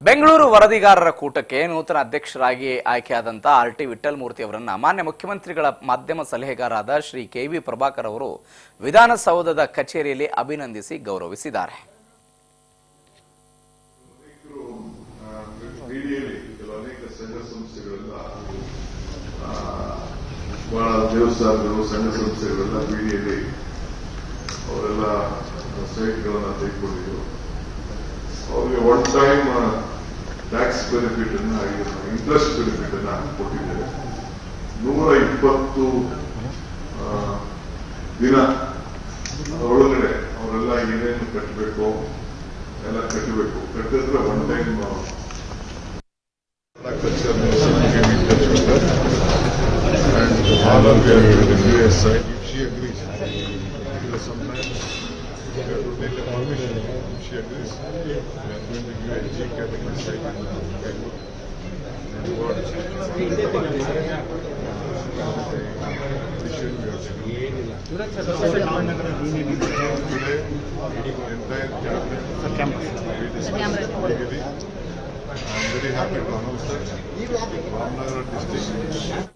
ಬೆಂಗಳೂರು ವರದಿಗಾರರ ಕೂಟಕ್ಕೆ ನೂತನ ಅಧ್ಯಕ್ಷರಾಗಿ ಆಯ್ಕೆಯಾದಂತ ಆರ್.ಟಿ. ವಿಠ್ಠಲ್ ಮೂರ್ತಿ ಅವರನ್ನು ಮಾನ್ಯ ಮುಖ್ಯಮಂತ್ರಿಗಳ ಮಾಧ್ಯಮ ಸಲಹೆಗಾರರಾದ ಶ್ರೀ ಕೆ.ವಿ. ಪ್ರಭಾಕರ್ ಅವರು ವಿಧಾನಸೌಧದ ಕಚೇರಿಯಲ್ಲಿ ಅಭಿನಂದಿಸಿ ಗೌರವಿಸಿದ್ದಾರೆ. ದೇವಸ್ಥಾನಗಳು ಸಂಘ ಸಂಸ್ಥೆಗಳೆಲ್ಲ ಬೀದಿಯಲ್ಲಿ ಅವರೆಲ್ಲ ಸೈಟ್ಗಳನ್ನು ತೆಗೆದುಕೊಂಡಿದ್ರು. ಅವರಿಗೆ ಒನ್ ಟೈಮ್ ಟ್ಯಾಕ್ಸ್ ಬೆನಿಫಿಟ್ ಅನ್ನ ಇಂಟ್ರೆಸ್ಟ್ ಬೆನಿಫಿಟ್ ಅನ್ನ ಕೊಟ್ಟಿದ್ದೇವೆ. 120 ದಿನ ಒಳಗಡೆ ಅವರೆಲ್ಲ ಏನೇನು ಕಟ್ಟಬೇಕು ಎಲ್ಲ ಕಟ್ಟಬೇಕು. ಕಟ್ಟಿದ್ರೆ one time all of you are going to give a sign if she agrees. Because sometimes we have to take a permission. If she agrees, we are going to give a G category sign in Bangalore. And what today, entire cabinet we discussed legally. I am very happy to announce that Ramnagar district